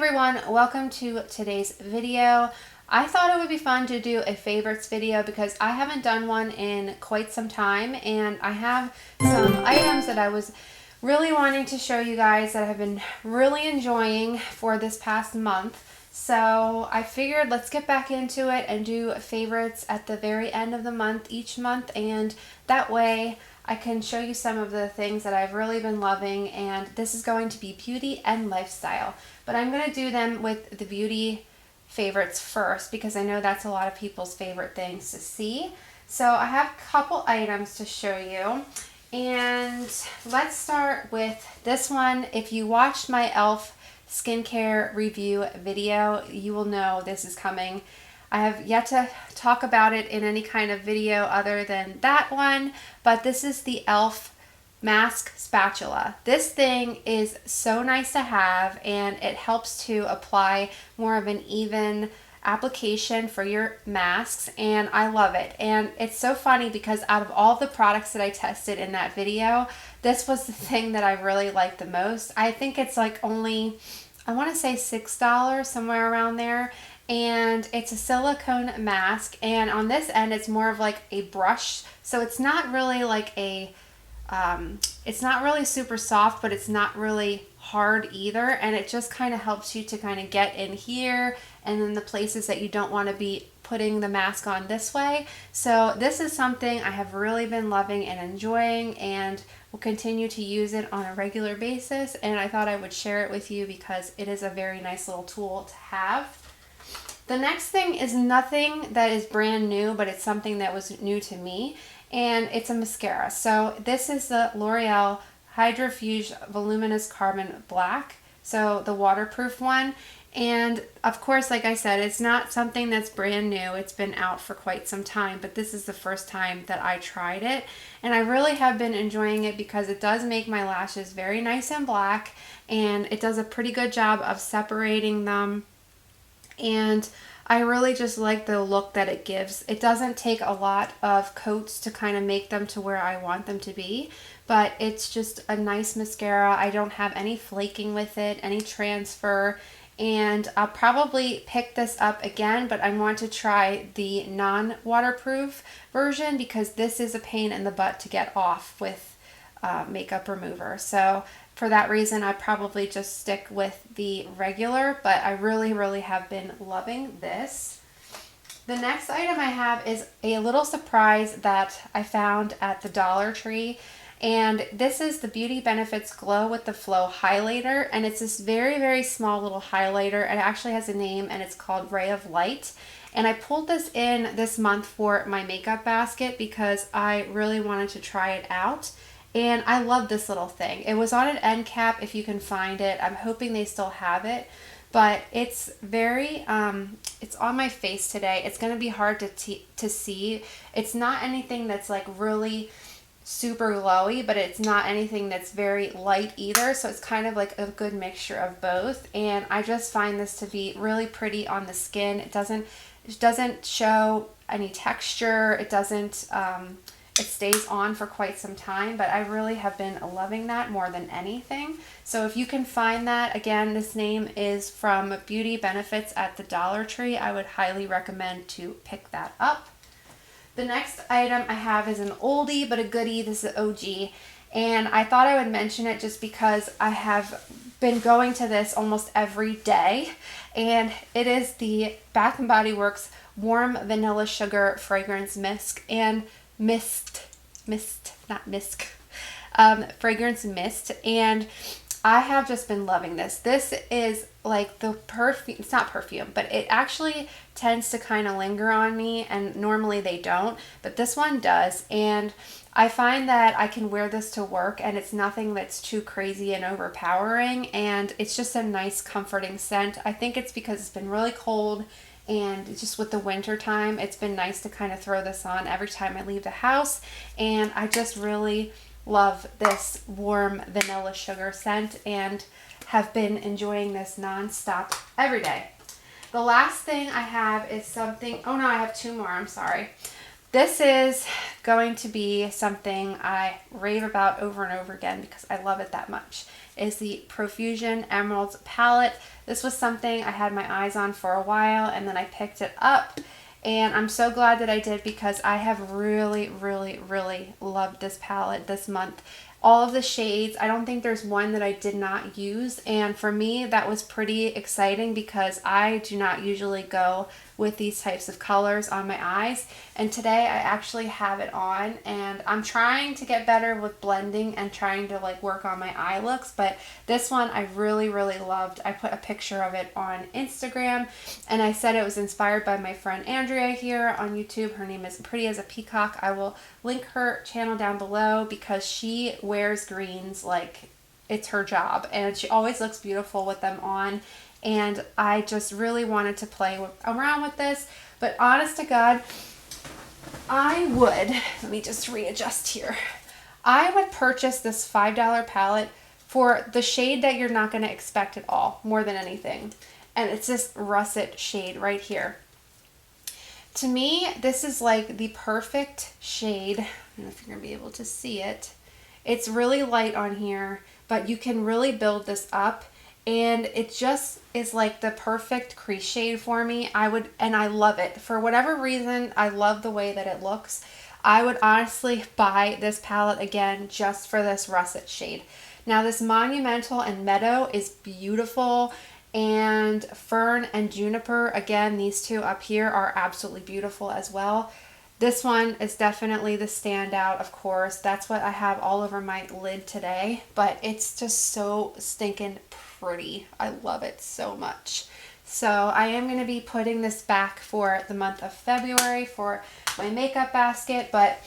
everyone, welcome to today's video. I thought it would be fun to do a favorites video because I haven't done one in quite some time, and I have some items that I was really wanting to show you guys that I've been really enjoying for this past month. So I figured let's get back into it and do favorites at the very end of the month each month, and that way I can show you some of the things that I've really been loving. And this is going to be beauty and lifestyle, but I'm going to do them with the beauty favorites first because I know that's a lot of people's favorite things to see. So I have a couple items to show you, and let's start with this one. If you watched my E.L.F. skincare review video, you will know this is coming. I have yet to talk about it in any kind of video other than that one, but this is the E.L.F. mask spatula. This thing is so nice to have, and it helps to apply more of an even application for your masks, and I love it. And it's so funny because out of all the products that I tested in that video, this was the thing that I really liked the most. I think it's like only, I want to say $6, somewhere around there. And it's a silicone mask, and on this end it's more of like a brush, so it's not really like a it's not really super soft, but it's not really hard either, and it just kind of helps you to kind of get in here and then the places that you don't want to be putting the mask on this way. So this is something I have really been loving and enjoying, and will continue to use it on a regular basis, and I thought I would share it with you because it is a very nice little tool to have. The next thing is nothing that is brand new, but it's something that was new to me, and it's a mascara. So this is the L'Oreal Hydrofuge Voluminous Carbon Black, so the waterproof one. And of course, like I said, it's not something that's brand new. It's been out for quite some time, but this is the first time that I tried it, and I really have been enjoying it because it does make my lashes very nice and black, and it does a pretty good job of separating them. And I really just like the look that it gives. It doesn't take a lot of coats to kind of make them to where I want them to be, but it's just a nice mascara. I don't have any flaking with it, any transfer, and I'll probably pick this up again, but I want to try the non-waterproof version because this is a pain in the butt to get off with makeup remover. So for that reason, I probably just stick with the regular, but I really have been loving this. The next item I have is a little surprise that I found at the Dollar Tree, and this is the Beauty Benefits Glow with the Flow highlighter, and it's this very small little highlighter. It actually has a name, and it's called Ray of Light. And I pulled this in this month for my makeup basket because I really wanted to try it out. And I love this little thing. It was on an end cap if you can find it. I'm hoping they still have it, but it's very, it's on my face today. It's going to be hard to see. It's not anything that's like really super glowy, but it's not anything that's very light either. So it's kind of like a good mixture of both. And I just find this to be really pretty on the skin. It doesn't show any texture. It doesn't, it stays on for quite some time, but I really have been loving that more than anything. So if you can find that, again, this name is from Beauty Benefits at the Dollar Tree. I would highly recommend to pick that up. The next item I have is an oldie but a goodie. This is OG, and I thought I would mention it just because I have been going to this almost every day, and it is the Bath & Body Works Warm Vanilla Sugar Fragrance fragrance mist, and I have just been loving this. This is like the perfume. It's not perfume, but it actually tends to kind of linger on me, and normally they don't, but this one does. And I find that I can wear this to work, and it's nothing that's too crazy and overpowering, and it's just a nice comforting scent. I think it's because it's been really cold, and just with the winter time, it's been nice to kind of throw this on every time I leave the house. And I just really love this warm vanilla sugar scent and have been enjoying this non-stop every day. The last thing I have is something, oh no, I have two more, I'm sorry. This is going to be something I rave about over and over again because I love it that much. Is the Profusion Emeralds Palette. This was something I had my eyes on for a while, and then I picked it up. And I'm so glad that I did, because I have really, really, really loved this palette this month. All of the shades, I don't think there's one that I did not use. And for me, that was pretty exciting, because I do not usually go with these types of colors on my eyes. And today I actually have it on, and I'm trying to get better with blending and trying to like work on my eye looks. But this one I really, really loved. I put a picture of it on Instagram, and I said it was inspired by my friend Andrea here on YouTube. Her name is Pretty as a Peacock. I will link her channel down below, because she wears greens like it's her job, and she always looks beautiful with them on. And I just really wanted to play around with this. But honest to God, I would, let me just readjust here. I would purchase this $5 palette for the shade that you're not going to expect at all, more than anything. And it's this russet shade right here. To me, this is like the perfect shade. I don't know if you're going to be able to see it. It's really light on here, but you can really build this up. And it just is like the perfect crease shade for me. And I love it. For whatever reason, I love the way that it looks. I would honestly buy this palette again just for this russet shade. Now this Monumental and Meadow is beautiful. And Fern and Juniper, again, these two up here are absolutely beautiful as well. This one is definitely the standout, of course. That's what I have all over my lid today. But it's just so stinking pretty. I love it so much. So I am going to be putting this back for the month of February for my makeup basket. But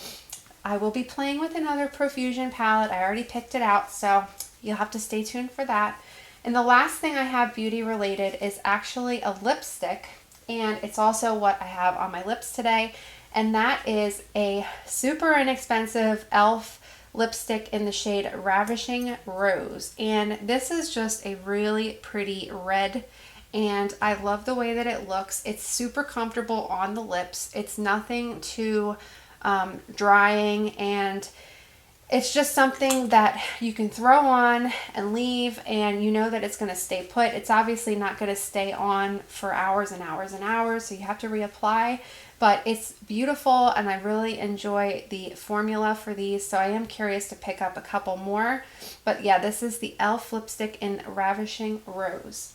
I will be playing with another Profusion palette. I already picked it out, so you'll have to stay tuned for that. And the last thing I have beauty related is actually a lipstick. And it's also what I have on my lips today. And that is a super inexpensive E.L.F. lipstick in the shade Ravishing Rose. And this is just a really pretty red. And I love the way that it looks. It's super comfortable on the lips. It's nothing too drying. And it's just something that you can throw on and leave, and you know that it's going to stay put. It's obviously not going to stay on for hours and hours and hours, so you have to reapply. But it's beautiful, and I really enjoy the formula for these, so I am curious to pick up a couple more. But yeah, this is the E.L.F. lipstick in Ravishing Rose.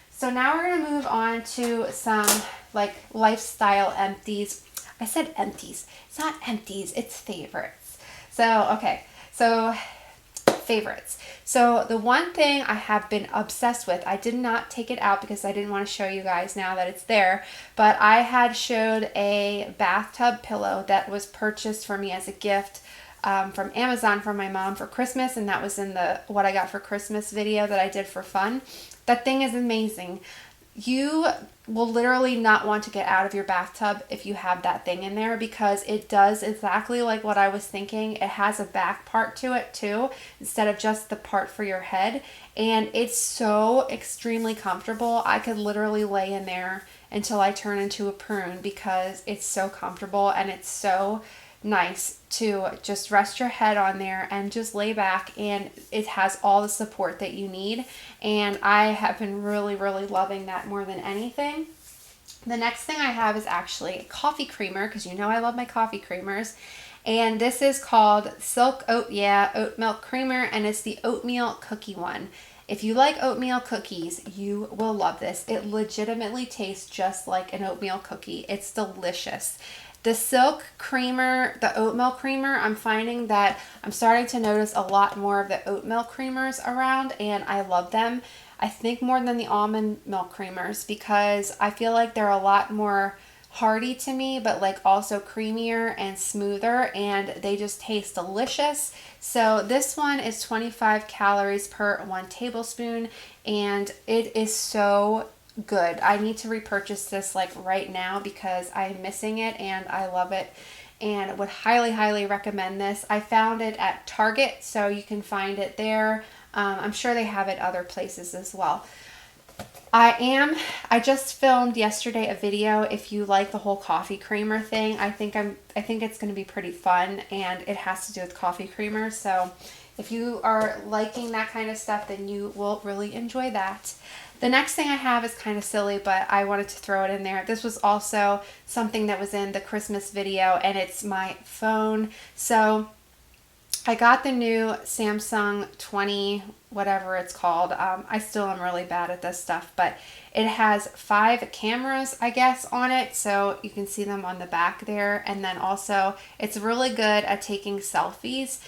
So now we're going to move on to some like lifestyle empties. I said empties. It's not empties, it's favorites. So, okay, so favorites. So the one thing I have been obsessed with, I did not take it out because I didn't want to show you guys now that it's there, but I had showed a bathtub pillow that was purchased for me as a gift from Amazon from my mom for Christmas, and that was in the what I got for Christmas video that I did for fun. That thing is amazing. You will literally not want to get out of your bathtub if you have that thing in there, because it does exactly like what I was thinking. It has a back part to it too, instead of just the part for your head. And it's so extremely comfortable. I could literally lay in there until I turn into a prune, because it's so comfortable, and it's so nice to just rest your head on there and just lay back, and it has all the support that you need. And I have been really, really loving that more than anything. The next thing I have is actually a coffee creamer, because you know I love my coffee creamers. And this is called Silk Oat Milk Creamer, and it's the oatmeal cookie one. If you like oatmeal cookies, you will love this. It legitimately tastes just like an oatmeal cookie. It's delicious. The Silk Creamer, the oat milk creamer, I'm finding that I'm starting to notice a lot more of the oat milk creamers around, and I love them. I think more than the almond milk creamers, because I feel like they're a lot more hearty to me, but like also creamier and smoother, and they just taste delicious. So this one is 25 calories per 1 tablespoon, and it is so good. I need to repurchase this like right now because I'm missing it and I love it, and would highly, highly recommend this. I found it at Target, so you can find it there. I'm sure they have it other places as well. I just filmed yesterday a video. If you like the whole coffee creamer thing, I think it's going to be pretty fun, and it has to do with coffee creamer. So if you are liking that kind of stuff, then you will really enjoy that. The next thing I have is kind of silly, but I wanted to throw it in there. This was also something that was in the Christmas video, and it's my phone. So I got the new Samsung 20, whatever it's called. I still am really bad at this stuff, but it has 5 cameras, I guess, on it. So you can see them on the back there. And then also it's really good at taking selfies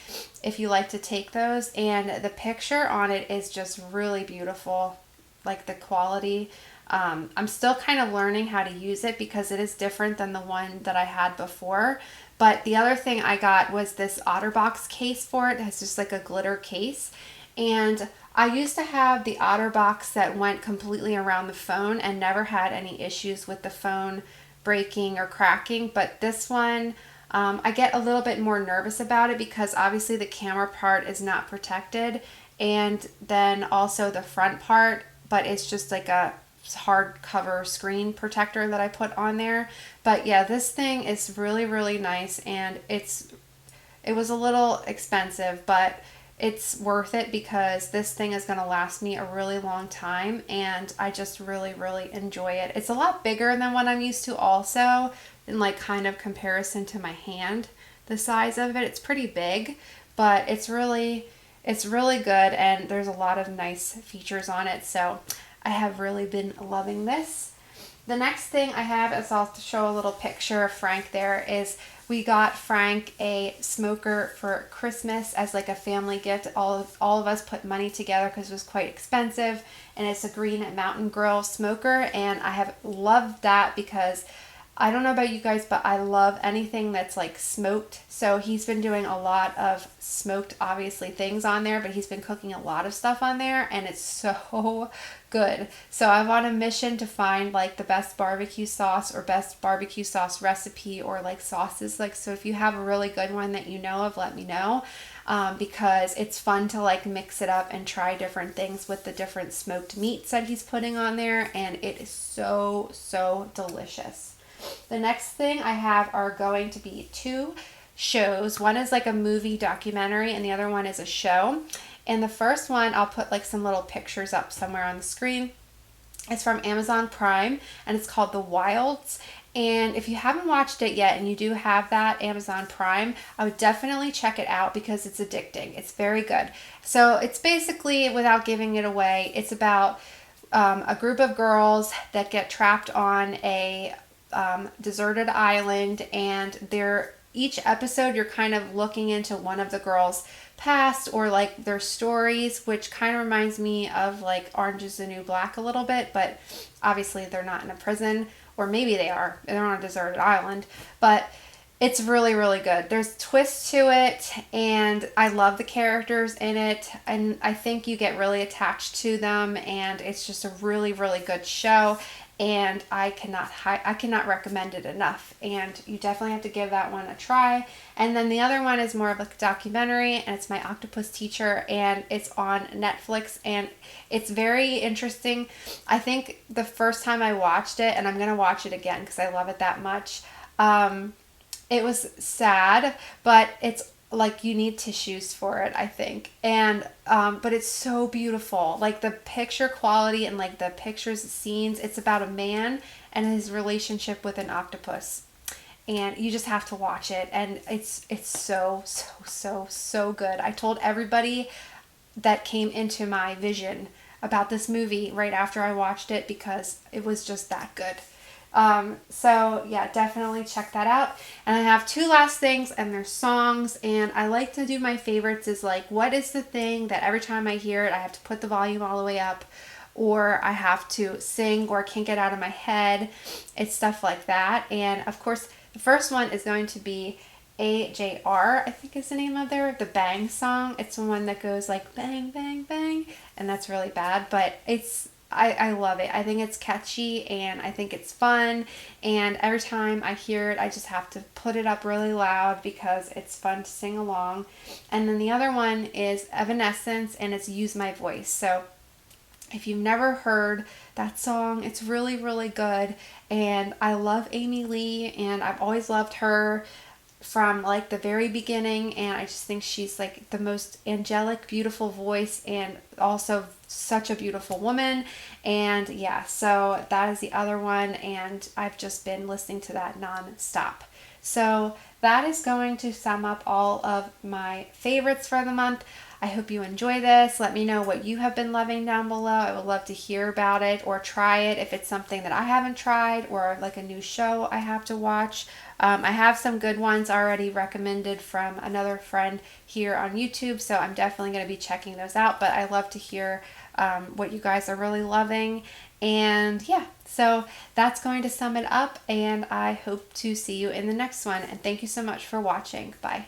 if you like to take those. And the picture on it is just really beautiful, like the quality. I'm still kind of learning how to use it because it is different than the one that I had before. But the other thing I got was this OtterBox case for it. It has just like a glitter case. And I used to have the OtterBox that went completely around the phone and never had any issues with the phone breaking or cracking. But this one, I get a little bit more nervous about it because obviously the camera part is not protected. And then also the front part, but it's just like a hardcover screen protector that I put on there. But yeah, this thing is really, really nice, and it was a little expensive, but it's worth it because this thing is going to last me a really long time, and I just really, really enjoy it. It's a lot bigger than what I'm used to also, in like kind of comparison to my hand. The size of it, it's pretty big, but it's really good, and there's a lot of nice features on it. So I have really been loving this. The next thing I have is, I'll show a little picture of Frank there, is we got Frank a smoker for Christmas as like a family gift. All of us put money together because it was quite expensive, and it's a Green Mountain Grill smoker, and I have loved that because I don't know about you guys, but I love anything that's like smoked. So he's been doing a lot of smoked, obviously, things on there, but he's been cooking a lot of stuff on there, and it's so good. So I'm on a mission to find like the best barbecue sauce or best barbecue sauce recipe, or like sauces. Like, so if you have a really good one that you know of, let me know. Because it's fun to like mix it up and try different things with the different smoked meats that he's putting on there, and it is so, so delicious. The next thing I have are going to be 2 shows. One is like a movie documentary, and the other one is a show. And the first one, I'll put like some little pictures up somewhere on the screen. It's from Amazon Prime, and it's called The Wilds. And if you haven't watched it yet, and you do have that Amazon Prime, I would definitely check it out because it's addicting. It's very good. So it's basically, without giving it away, it's about a group of girls that get trapped on a deserted island, and each episode you're kind of looking into one of the girls' past or like their stories, which kind of reminds me of like Orange is the New Black a little bit, but obviously they're not in a prison, or maybe they're on a deserted island, but it's really, really good. There's twists to it, and I love the characters in it, and I think you get really attached to them, and it's just a really, really good show. And I cannot recommend it enough, and you definitely have to give that one a try. And then the other one is more of a documentary, and it's My Octopus Teacher, and it's on Netflix, and it's very interesting. I think the first time I watched it, and I'm gonna watch it again because I love it that much, it was sad, but it's like you need tissues for it, I think. And but it's so beautiful, like the picture quality and like the pictures, scenes. It's about a man and his relationship with an octopus, and you just have to watch it, and it's so, so, so, so good. I told everybody that came into my vision about this movie right after I watched it because it was just that good. So yeah, definitely check that out. And I have 2 last things, and they're songs, and I like to do my favorites is like, what is the thing that every time I hear it, I have to put the volume all the way up, or I have to sing, or I can't get out of my head. It's stuff like that. And of course, the first one is going to be AJR, I think is the name of the Bang song. It's the one that goes like bang, bang, bang, and that's really bad, but I love it. I think it's catchy, and I think it's fun, and every time I hear it, I just have to put it up really loud because it's fun to sing along. And then the other one is Evanescence, and it's Use My Voice. So if you've never heard that song, it's really, really good, and I love Amy Lee, and I've always loved her from like the very beginning, and I just think she's like the most angelic, beautiful voice, and also such a beautiful woman. And yeah, so that is the other one, and I've just been listening to that non-stop. So that is going to sum up all of my favorites for the month. I hope you enjoy this. Let me know what you have been loving down below. I would love to hear about it or try it if it's something that I haven't tried, or like a new show I have to watch. I have some good ones already recommended from another friend here on YouTube, so I'm definitely going to be checking those out. But I love to hear what you guys are really loving. And yeah, so that's going to sum it up, and I hope to see you in the next one. And thank you so much for watching. Bye.